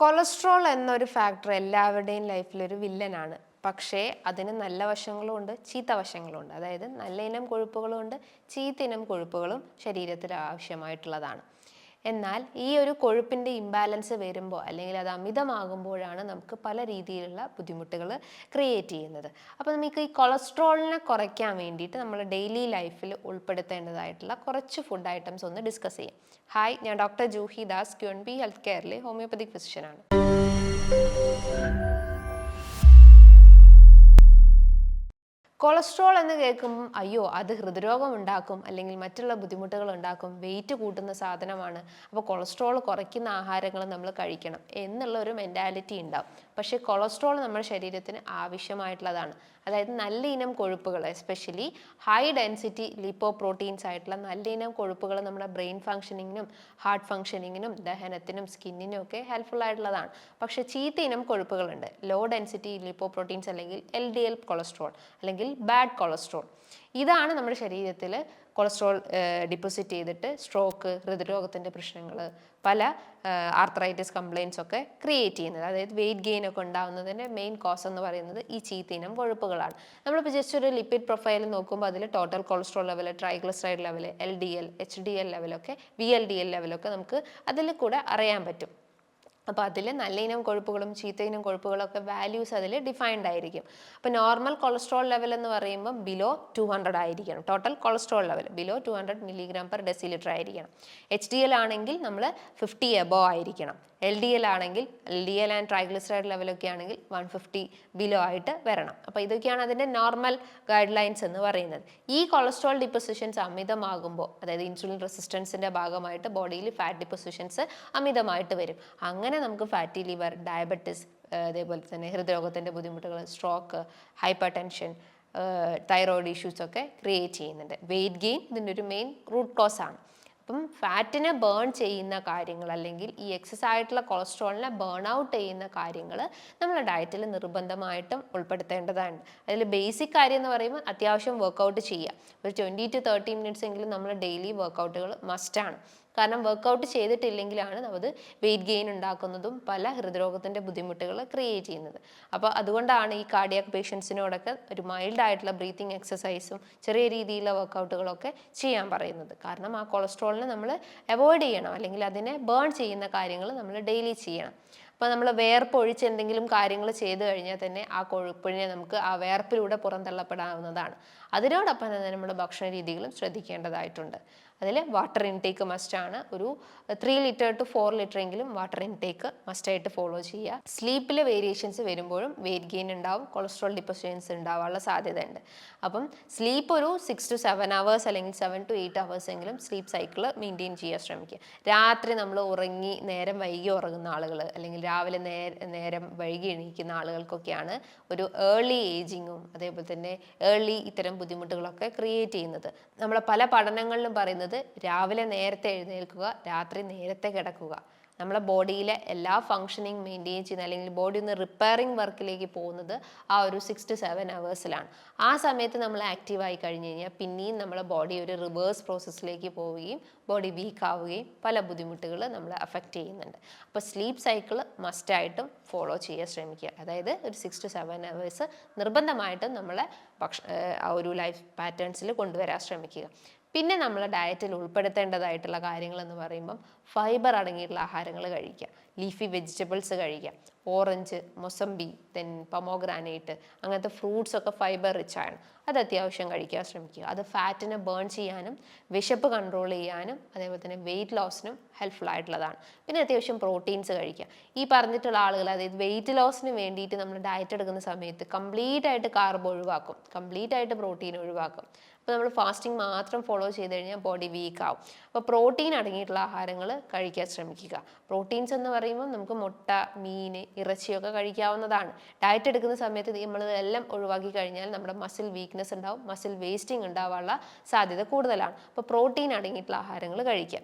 Cholesterol എന്നൊരു factor എല്ലാവരുടെയും ലൈഫിലൊരു വില്ലനാണ്. പക്ഷേ അതിന് നല്ല വശങ്ങളും ഉണ്ട്, ചീത്ത വശങ്ങളും ഉണ്ട്. അതായത് നല്ല ഇനം കൊഴുപ്പുകളും ഉണ്ട്, ചീത്ത ഇനം കൊഴുപ്പുകളും ശരീരത്തിൽ ആവശ്യമായിട്ടുള്ളതാണ്. എന്നാൽ ഈ ഒരു കൊഴുപ്പിൻ്റെ ഇംബാലൻസ് വരുമ്പോൾ അല്ലെങ്കിൽ അത് അമിതമാകുമ്പോഴാണ് നമുക്ക് പല രീതിയിലുള്ള ബുദ്ധിമുട്ടുകൾ ക്രിയേറ്റ് ചെയ്യുന്നത്. അപ്പോൾ നമുക്ക് ഈ കൊളസ്ട്രോളിനെ കുറയ്ക്കാൻ വേണ്ടിയിട്ട് നമ്മൾ ഡെയിലി ലൈഫിൽ ഉൾപ്പെടുത്തേണ്ടതായിട്ടുള്ള കുറച്ച് ഫുഡ് ഐറ്റംസ് ഒന്ന് ഡിസ്കസ് ചെയ്യാം. ഹായ്, ഞാൻ doctor Juhi Das, QNB health കെയറിലെ ഹോമിയോപ്പതിക് ഫിസിഷ്യനാണ്. കൊളസ്ട്രോൾ എന്ന് കേൾക്കുമ്പം അയ്യോ അത് ഹൃദ്രോഗം ഉണ്ടാക്കും അല്ലെങ്കിൽ മറ്റുള്ള ബുദ്ധിമുട്ടുകൾ ഉണ്ടാക്കും, വെയിറ്റ് കൂട്ടുന്ന സാധനമാണ്, അപ്പോൾ കൊളസ്ട്രോൾ കുറയ്ക്കുന്ന ആഹാരങ്ങൾ നമ്മൾ കഴിക്കണം എന്നുള്ള ഒരു മെൻറ്റാലിറ്റി ഉണ്ടാവും. പക്ഷേ കൊളസ്ട്രോൾ നമ്മുടെ ശരീരത്തിന് ആവശ്യമായിട്ടുള്ളതാണ്. അതായത് നല്ല ഇനം കൊഴുപ്പുകൾ, എസ്പെഷ്യലി ഹൈ ഡെൻസിറ്റി ലിപ്പോപ്രോട്ടീൻസ് ആയിട്ടുള്ള നല്ല ഇനം കൊഴുപ്പുകൾ നമ്മുടെ ബ്രെയിൻ ഫങ്ഷനിങ്ങിനും ഹാർട്ട് ഫങ്ഷനിങ്ങിനും ദഹനത്തിനും സ്കിന്നിനും ഒക്കെ ഹെൽപ്ഫുൾ ആയിട്ടുള്ളതാണ്. പക്ഷേ ചീത്ത ഇനം കൊഴുപ്പുകളുണ്ട്, ലോ ഡെൻസിറ്റി ലിപ്പോപ്രോട്ടീൻസ് അല്ലെങ്കിൽ LDL കൊളസ്ട്രോൾ അല്ലെങ്കിൽ ബാഡ് കൊളസ്ട്രോൾ. ഇതാണ് നമ്മുടെ ശരീരത്തിൽ കൊളസ്ട്രോൾ ഡിപ്പോസിറ്റ് ചെയ്തിട്ട് സ്ട്രോക്ക്, ഹൃദ്രോഗത്തിൻ്റെ പ്രശ്നങ്ങൾ, പല ആർത്രൈറ്റിസ് കംപ്ലയിൻസ് ഒക്കെ ക്രിയേറ്റ് ചെയ്യുന്നത്. അതായത് വെയിറ്റ് ഗെയിൻ ഒക്കെ ഉണ്ടാകുന്നതിൻ്റെ മെയിൻ കോസ് എന്ന് പറയുന്നത് ഈ ചീത്തയിനം കൊഴുപ്പുകളാണ്. നമ്മളിപ്പോൾ ജസ്റ്റ് ഒരു ലിപ്പിഡ് പ്രൊഫൈൽ നോക്കുമ്പോൾ അതിൽ total cholesterol level, triglyceride level, LDL, HDL ലെവലൊക്കെ, VLDL ലെവലൊക്കെ നമുക്ക് അതിൽ കൂടെ അറിയാൻ പറ്റും. അപ്പോൾ അതിൽ നല്ല ഇനം കൊഴുപ്പുകളും ചീത്ത ഇനം കൊഴുപ്പുകളും ഒക്കെ വാല്യൂസ് അതിൽ ഡിഫൈൻഡ് ആയിരിക്കും. അപ്പോൾ നോർമൽ കൊളസ്ട്രോൾ ലെവൽ എന്ന് പറയുമ്പോൾ ബിലോ 200 ആയിരിക്കണം. Total cholesterol level below 200 mg/dL ആയിരിക്കണം. HDL ആണെങ്കിൽ നമ്മൾ 50 എബോവ് ആയിരിക്കണം. LDL ആണെങ്കിൽ, LDL ആൻഡ് ട്രൈഗ്ലിസറൈഡ് ലെവലൊക്കെ ആണെങ്കിൽ 150 ബിലോ ആയിട്ട് വരണം. അപ്പോൾ ഇതൊക്കെയാണ് അതിൻ്റെ നോർമൽ ഗൈഡ് ലൈൻസ് എന്ന് പറയുന്നത്. ഈ കൊളസ്ട്രോൾ ഡിപ്പോസിഷൻസ് അമിതമാകുമ്പോൾ, അതായത് ഇൻസുലിൻ റെസിസ്റ്റൻസിൻ്റെ ഭാഗമായിട്ട് ബോഡിയിൽ ഫാറ്റ് ഡിപ്പോസിഷൻസ് അമിതമായിട്ട് വരും. അങ്ങനെ നമുക്ക് ഫാറ്റി ലിവർ, ഡയബറ്റിസ്, അതേപോലെ തന്നെ ഹൃദ്രോഗത്തിൻ്റെ ബുദ്ധിമുട്ടുകൾ, stroke, hyper tension, thyroid issues ഒക്കെ ക്രിയേറ്റ് ചെയ്യുന്നുണ്ട്. വെയിറ്റ് ഗെയിൻ ഇതിൻ്റെ ഒരു മെയിൻ റൂട്ട് കോസ് ആണ്. അപ്പം ഫാറ്റിനെ ബേൺ ചെയ്യുന്ന കാര്യങ്ങൾ അല്ലെങ്കിൽ ഈ എക്സസ് ആയിട്ടുള്ള കൊളസ്ട്രോളിനെ ബേൺ ഔട്ട് ചെയ്യുന്ന കാര്യങ്ങൾ നമ്മുടെ ഡയറ്റിൽ നിർബന്ധമായിട്ടും ഉൾപ്പെടുത്തേണ്ടതാണ്. അതിൽ ബേസിക് കാര്യം എന്ന് പറയുമ്പോൾ അത്യാവശ്യം വർക്കൗട്ട് ചെയ്യുക. ഒരു 20 to 30 മിനിറ്റ്സ് എങ്കിലും നമ്മൾ ഡെയിലി വർക്കൗട്ടുകൾ മസ്റ്റാണ്. കാരണം വർക്കൗട്ട് ചെയ്തിട്ടില്ലെങ്കിലാണ് അത് വെയിറ്റ് ഗെയിൻ ഉണ്ടാക്കുന്നതും പല ഹൃദ്രോഗത്തിൻ്റെ ബുദ്ധിമുട്ടുകൾ ക്രിയേറ്റ് ചെയ്യുന്നത്. അപ്പോൾ അതുകൊണ്ടാണ് ഈ കാർഡിയാക് പേഷ്യൻസിനോടൊക്കെ ഒരു മൈൽഡ് ആയിട്ടുള്ള ബ്രീത്തിങ് എക്സസൈസും ചെറിയ രീതിയിലുള്ള വർക്കൗട്ടുകളൊക്കെ ചെയ്യാൻ പറയുന്നത്. കാരണം ആ കൊളസ്ട്രോളിനെ നമ്മൾ അവോയ്ഡ് ചെയ്യണം, അല്ലെങ്കിൽ അതിനെ ബേൺ ചെയ്യുന്ന കാര്യങ്ങൾ നമ്മൾ ഡെയിലി ചെയ്യണം. അപ്പോൾ നമ്മൾ വേർപ്പൊഴിച്ച് എന്തെങ്കിലും കാര്യങ്ങൾ ചെയ്തു കഴിഞ്ഞാൽ തന്നെ ആ കൊഴുപ്പിനെ നമുക്ക് ആ വേർപ്പിലൂടെ പുറന്തള്ളപ്പെടാവുന്നതാണ്. അതിനോടൊപ്പം തന്നെ നമ്മുടെ ഭക്ഷണ രീതികളും ശ്രദ്ധിക്കേണ്ടതായിട്ടുണ്ട്. അതിൽ വാട്ടർ ഇൻടേക്ക് മസ്റ്റാണ്. ഒരു 3 ലിറ്റർ to 4 ലിറ്റർ എങ്കിലും വാട്ടർ ഇൻടേക്ക് മസ്റ്റായിട്ട് ഫോളോ ചെയ്യുക. സ്ലീപ്പിൽ വേരിയേഷൻസ് വരുമ്പോഴും വെയിറ്റ് ഗെയിൻ ഉണ്ടാവും, കൊളസ്ട്രോൾ ഡിപ്പോസിഷൻസ് ഉണ്ടാവാനുള്ള സാധ്യതയുണ്ട്. അപ്പം സ്ലീപ്പ് ഒരു 6 to 7 hours അല്ലെങ്കിൽ 7 to 8 hours എങ്കിലും സ്ലീപ്പ് സൈക്കിൾ മെയിൻറ്റെയിൻ ചെയ്യാൻ ശ്രമിക്കുക. രാത്രി നമ്മൾ ഉറങ്ങി നേരം വൈകി ഉറങ്ങുന്ന ആളുകൾ അല്ലെങ്കിൽ രാവിലെ നേരം വൈകി എണീക്കുന്ന ആളുകൾക്കൊക്കെയാണ് ഒരു ഏർലി ഏജിങ്ങും അതേപോലെ തന്നെ ഏർലി ഇത്തരം ബുദ്ധിമുട്ടുകളൊക്കെ ക്രിയേറ്റ് ചെയ്യുന്നത്. നമ്മളെ പല പഠനങ്ങളിലും പറയുന്നത് രാവിലെ നേരത്തെ എഴുന്നേൽക്കുക, രാത്രി നേരത്തെ കിടക്കുക. നമ്മളെ ബോഡിയിലെ എല്ലാ ഫങ്ഷനിങ് മെയിൻറ്റെയിൻ ചെയ്യുന്ന അല്ലെങ്കിൽ ബോഡി ഒന്ന് റിപ്പയറിങ് വർക്കിലേക്ക് പോകുന്നത് ആ ഒരു 6 to 7 hours ആ സമയത്ത് നമ്മൾ ആക്റ്റീവായി കഴിഞ്ഞ് കഴിഞ്ഞാൽ പിന്നെയും നമ്മളെ ബോഡി ഒരു റിവേഴ്സ് പ്രോസസ്സിലേക്ക് പോവുകയും ബോഡി വീക്ക് ആവുകയും പല ബുദ്ധിമുട്ടുകൾ നമ്മളെ അഫക്റ്റ് ചെയ്യുന്നുണ്ട്. അപ്പോൾ സ്ലീപ്പ് സൈക്കിൾ മസ്റ്റായിട്ടും ഫോളോ ചെയ്യാൻ ശ്രമിക്കുക. അതായത് ഒരു 6 to 7 hours നിർബന്ധമായിട്ടും നമ്മളെ ആ ഒരു ലൈഫ് പാറ്റേൺസിൽ കൊണ്ടുവരാൻ ശ്രമിക്കുക. പിന്നെ നമ്മൾ ഡയറ്റിൽ ഉൾപ്പെടുത്തേണ്ടതായിട്ടുള്ള കാര്യങ്ങൾ എന്ന് പറയുമ്പം ഫൈബർ അടങ്ങിയിട്ടുള്ള ആഹാരങ്ങൾ കഴിക്കുക, ലീഫി വെജിറ്റബിൾസ് കഴിക്കുക, ഓറഞ്ച്, മൊസംബി, ദെൻ പൊമോഗ്രാനേറ്റ് അങ്ങനത്തെ ഫ്രൂട്ട്സ് ഒക്കെ ഫൈബർ റിച്ച് ആണ്. അത് അത്യാവശ്യം കഴിക്കാൻ ശ്രമിക്കുക. അത് ഫാറ്റിനെ ബേൺ ചെയ്യാനും വിശപ്പ് കൺട്രോൾ ചെയ്യാനും അതേപോലെ തന്നെ വെയിറ്റ് ലോസിനും ഹെൽപ്ഫുൾ ആയിട്ടുള്ളതാണ്. പിന്നെ അത്യാവശ്യം പ്രോട്ടീൻസ് കഴിക്കുക. ഈ പറഞ്ഞിട്ടുള്ള ആളുകൾ, അതായത് വെയിറ്റ് ലോസിന് വേണ്ടിയിട്ട് നമ്മൾ ഡയറ്റ് എടുക്കുന്ന സമയത്ത് കംപ്ലീറ്റ് ആയിട്ട് കാർബ് ഒഴിവാക്കും, കംപ്ലീറ്റ് ആയിട്ട് പ്രോട്ടീൻ ഒഴിവാക്കും. അപ്പോൾ നമ്മൾ ഫാസ്റ്റിംഗ് മാത്രം ഫോളോ ചെയ്ത് കഴിഞ്ഞാൽ ബോഡി വീക്ക് ആവും. അപ്പോൾ പ്രോട്ടീൻ അടങ്ങിയിട്ടുള്ള ആഹാരങ്ങൾ കഴിക്കാൻ ശ്രമിക്കുക. പ്രോട്ടീൻസ് എന്ന് പറയുമ്പോൾ നമുക്ക് മുട്ട, മീൻ, ഇറച്ചിയൊക്കെ കഴിക്കാവുന്നതാണ്. ഡയറ്റ് എടുക്കുന്ന സമയത്ത് നമ്മൾ എല്ലാം ഒഴിവാക്കി കഴിഞ്ഞാൽ നമ്മുടെ മസിൽ വീക്ക്നെസ് ഉണ്ടാവും, മസിൽ വേസ്റ്റിംഗ് ഉണ്ടാവാനുള്ള സാധ്യത കൂടുതലാണ്. അപ്പോൾ പ്രോട്ടീൻ അടങ്ങിയിട്ടുള്ള ആഹാരങ്ങൾ കഴിക്കുക.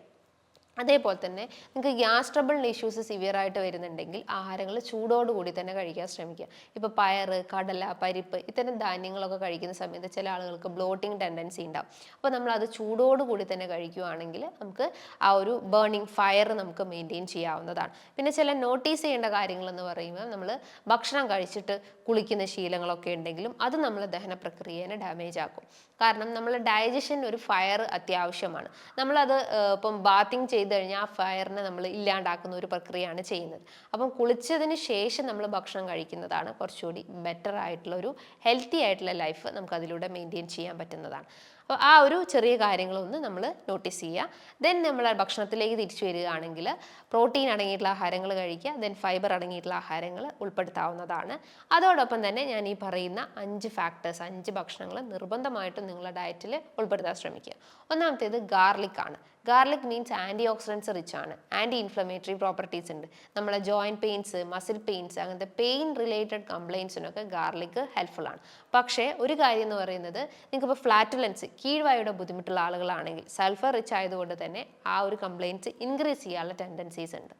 അതേപോലെ തന്നെ നിങ്ങൾക്ക് ഗ്യാസ് ട്രബിളിൻ്റെ ഇഷ്യൂസ് സിവിയറായിട്ട് വരുന്നുണ്ടെങ്കിൽ ആഹാരങ്ങൾ ചൂടോടുകൂടി തന്നെ കഴിക്കാൻ ശ്രമിക്കുക. ഇപ്പോൾ പയറ്, കടല, പരിപ്പ് ഇത്തരം ധാന്യങ്ങളൊക്കെ കഴിക്കുന്ന സമയത്ത് ചില ആളുകൾക്ക് ബ്ലോട്ടിംഗ് ടെൻഡൻസി ഉണ്ടാവും. അപ്പോൾ നമ്മൾ അത് ചൂടോടുകൂടി തന്നെ കഴിക്കുകയാണെങ്കിൽ നമുക്ക് ആ ഒരു ബേണിംഗ് ഫയർ നമുക്ക് മെയിൻറ്റെയിൻ ചെയ്യാവുന്നതാണ്. പിന്നെ ചില നോട്ടീസ് ചെയ്യേണ്ട കാര്യങ്ങളെന്ന് പറയുമ്പോൾ നമ്മൾ ഭക്ഷണം കഴിച്ചിട്ട് കുളിക്കുന്ന ശീലങ്ങളൊക്കെ ഉണ്ടെങ്കിലും അത് നമ്മൾ ദഹന പ്രക്രിയനെ ഡാമേജ് ആക്കും. കാരണം നമ്മൾ ഡൈജഷൻ ഒരു ഫയർ അത്യാവശ്യമാണ്. നമ്മളത് ഇപ്പം ബാത്തിങ് ചെയ്ത് കഴിഞ്ഞാൽ ആ ഫയറിനെ നമ്മൾ ഇല്ലാണ്ടാക്കുന്ന ഒരു പ്രക്രിയയാണ് ചെയ്യുന്നത്. അപ്പം കുളിച്ചതിന് ശേഷം നമ്മൾ ഭക്ഷണം കഴിക്കുന്നതാണ് കുറച്ചുകൂടി ബെറ്റർ ആയിട്ടുള്ള ഒരു ഹെൽത്തി ആയിട്ടുള്ള ലൈഫ് നമുക്ക് അതിലൂടെ മെയിൻറ്റെയിൻ ചെയ്യാൻ പറ്റുന്നതാണ്. അപ്പോൾ ആ ഒരു ചെറിയ കാര്യങ്ങളൊന്ന് നമ്മൾ നോട്ടീസ് ചെയ്യുക. ദെൻ നമ്മൾ ഭക്ഷണത്തിലേക്ക് തിരിച്ചു വരികയാണെങ്കിൽ പ്രോട്ടീൻ അടങ്ങിയിട്ടുള്ള ആഹാരങ്ങൾ കഴിക്കുക, ദെൻ ഫൈബർ അടങ്ങിയിട്ടുള്ള ആഹാരങ്ങൾ ഉൾപ്പെടുത്താവുന്നതാണ്. അതോടൊപ്പം തന്നെ ഞാൻ ഈ പറയുന്ന 5 ഫാക്ടേഴ്സ്, 5 ഭക്ഷണങ്ങൾ നിർബന്ധമായിട്ടും നിങ്ങളുടെ ഡയറ്റിൽ ഉൾപ്പെടുത്താൻ ശ്രമിക്കുക. ഒന്നാമത്തേത് ഗാർലിക് ആണ്. Garlic means anti oxidants rich ആണ്. ആൻറ്റി ഇൻഫ്ലമേറ്ററി പ്രോപ്പർട്ടീസ് ഉണ്ട്. നമ്മളെ ജോയിൻറ്റ് പെയിൻസ്, മസിൽ പെയിൻസ്, അങ്ങനത്തെ പെയിൻ റിലേറ്റഡ് കംപ്ലയിൻസിനൊക്കെ ഗാർലിക് ഹെൽപ്ഫുൾ ആണ്. പക്ഷേ ഒരു കാര്യം എന്ന് പറയുന്നത്, നിങ്ങൾക്കിപ്പോൾ ഫ്ലാറ്റുലൻസ്, കീഴ്വായുടെ ബുദ്ധിമുട്ടുള്ള ആളുകളാണെങ്കിൽ സൾഫർ റിച്ച് ആയതുകൊണ്ട് തന്നെ ആ ഒരു കംപ്ലയിൻസ് ഇൻക്രീസ് ചെയ്യാനുള്ള ടെൻഡൻസീസ് ഉണ്ട്.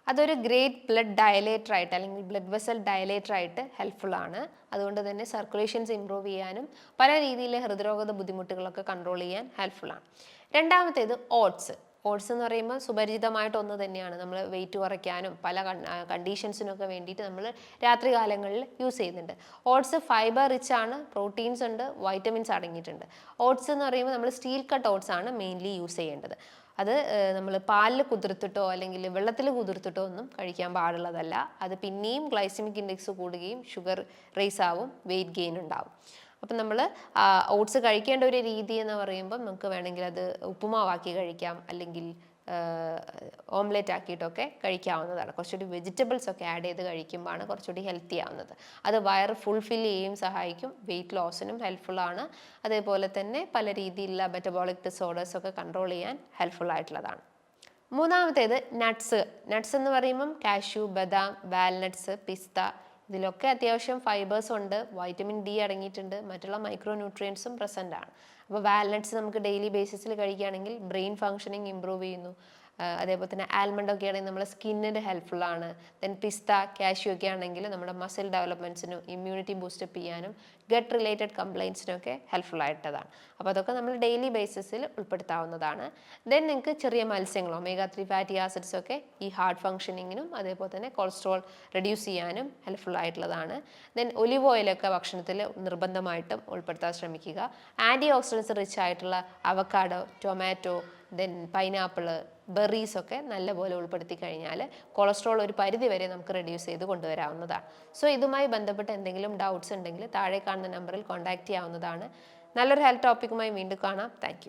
അതൊരു ഗ്രേറ്റ് ബ്ലഡ് ഡയലേറ്റർ ആയിട്ട് അല്ലെങ്കിൽ ബ്ലഡ് വെസൽ ഡയലേറ്റർ ആയിട്ട് ഹെൽപ്ഫുൾ ആണ്. അതുകൊണ്ട് തന്നെ സർക്കുലേഷൻസ് ഇംപ്രൂവ് ചെയ്യാനും പല രീതിയിലെ ഹൃദ്രോഗ ബുദ്ധിമുട്ടുകളൊക്കെ കൺട്രോൾ ചെയ്യാൻ ഹെൽപ്ഫുൾ ആണ്. രണ്ടാമത്തേത് ഓട്സ്. ഓട്സ് എന്ന് പറയുമ്പോൾ സുപരിചിതമായിട്ട് ഒന്ന് തന്നെയാണ്. നമ്മൾ വെയിറ്റ് കുറയ്ക്കാനും പല കണ്ടീഷൻസിനൊക്കെ വേണ്ടിയിട്ട് നമ്മൾ രാത്രി കാലങ്ങളിൽ യൂസ് ചെയ്യുന്നുണ്ട്. ഓട്സ് ഫൈബർ റിച്ച് ആണ്, പ്രോട്ടീൻസ് ഉണ്ട്, വൈറ്റമിൻസ് അടങ്ങിയിട്ടുണ്ട്. ഓട്സ് എന്ന് പറയുമ്പോൾ നമ്മൾ സ്റ്റീൽ കട്ട് ഓട്സ് ആണ് മെയിൻലി യൂസ് ചെയ്യേണ്ടത്. അത് നമ്മൾ പാലിൽ കുതിർത്തിട്ടോ അല്ലെങ്കിൽ വെള്ളത്തിൽ കുതിർത്തിട്ടോ ഒന്നും കഴിക്കാൻ പാടുള്ളതല്ല. അത് പിന്നെയും ഗ്ലൈസമിക് ഇൻഡെക്സ് കൂടുകയും ഷുഗർ റേസ് ആവും, വെയിറ്റ് ഗെയിൻ ഉണ്ടാവും. അപ്പം നമ്മൾ ഓട്സ് കഴിക്കേണ്ട ഒരു രീതി എന്ന് പറയുമ്പോൾ നമുക്ക് വേണമെങ്കിൽ അത് ഉപ്പുമാവാക്കി കഴിക്കാം, അല്ലെങ്കിൽ ഓംലെറ്റ് ആക്കിയിട്ടൊക്കെ കഴിക്കാവുന്നതാണ്. കുറച്ചുകൂടി വെജിറ്റബിൾസ് ഒക്കെ ആഡ് ചെയ്ത് കഴിക്കുമ്പോഴാണ് കുറച്ചുകൂടി ഹെൽത്തി ആവുന്നത്. അത് വയർ ഫുൾഫിൽ ചെയ്യുകയും സഹായിക്കും, വെയിറ്റ് ലോസിനും ഹെൽപ്ഫുൾ ആണ്. അതേപോലെ തന്നെ പല രീതിയിലുള്ള മെറ്റബോളിക് ഡിസോർഡേഴ്സ് ഒക്കെ കൺട്രോൾ ചെയ്യാൻ ഹെൽപ്ഫുൾ ആയിട്ടുള്ളതാണ്. മൂന്നാമത്തേത് നട്ട്സ്. നട്ട്സ് എന്ന് പറയുമ്പം കാഷ്യൂ, ബദാം, വാൽനട്ട്സ്, പിസ്ത, ഇതിലൊക്കെ അത്യാവശ്യം ഫൈബേഴ്സ് ഉണ്ട്, വൈറ്റമിൻ ഡി അടങ്ങിയിട്ടുണ്ട്, മറ്റുള്ള മൈക്രോ ന്യൂട്രിയൻസും പ്രസൻ്റ് ആണ്. അപ്പോൾ വാൽനട്ട്സ് നമുക്ക് ഡെയിലി ബേസിസിൽ കഴിക്കുകയാണെങ്കിൽ ബ്രെയിൻ ഫങ്ഷനിങ് ഇമ്പ്രൂവ് ചെയ്യുന്നു. അതേപോലെ തന്നെ ആൽമണ്ട് ഒക്കെ ആണെങ്കിൽ നമ്മുടെ സ്കിന്നിന് ഹെൽപ്ഫുൾ ആണ്. ദെൻ പിസ്ത, കാഷ്യൂ ഒക്കെ ആണെങ്കിൽ നമ്മുടെ മസിൽ ഡെവലപ്മെൻറ്റ്സിനും ഇമ്മ്യൂണിറ്റി ബൂസ്റ്റപ്പ് ചെയ്യാനും ഗട്ട് റിലേറ്റഡ് കംപ്ലയിൻസിനൊക്കെ ഹെൽപ്ഫുൾ ആയിട്ടതാണ്. അപ്പോൾ അതൊക്കെ നമ്മൾ ഡെയിലി ബേസിസിൽ ഉൾപ്പെടുത്താവുന്നതാണ്. ദെൻ നിങ്ങൾക്ക് ചെറിയ മത്സ്യങ്ങൾ, ഒമേഗ 3 ഫാറ്റി ആസിഡ്സ് ഒക്കെ ഈ ഹാർട്ട് ഫങ്ഷനിങ്ങിനും അതേപോലെ തന്നെ കൊളസ്ട്രോൾ റെഡ്യൂസ് ചെയ്യാനും ഹെൽപ്ഫുൾ ആയിട്ടുള്ളതാണ്. ദെൻ ഒലിവ് ഓയിലൊക്കെ ഭക്ഷണത്തിൽ നിർബന്ധമായിട്ടും ഉൾപ്പെടുത്താൻ ശ്രമിക്കുക. ആൻറ്റി ഓക്സിഡൻസ് റിച്ച് ആയിട്ടുള്ള അവക്കാഡോ, ടൊമാറ്റോ, ദെൻ പൈനാപ്പിള്, ബെറീസൊക്കെ നല്ലപോലെ ഉൾപ്പെടുത്തി കഴിഞ്ഞാൽ കൊളസ്ട്രോൾ ഒരു പരിധി വരെ നമുക്ക് റെഡ്യൂസ് ചെയ്ത് കൊണ്ടുവരാവുന്നതാണ്. സോ ഇതുമായി ബന്ധപ്പെട്ട് എന്തെങ്കിലും ഡൗട്ട്സ് ഉണ്ടെങ്കിൽ താഴെ കാണുന്ന നമ്പറിൽ കോൺടാക്റ്റ് ചെയ്യാവുന്നതാണ്. നല്ലൊരു ഹെൽത്ത് ടോപ്പിക്കുമായി വീണ്ടും കാണാം. താങ്ക്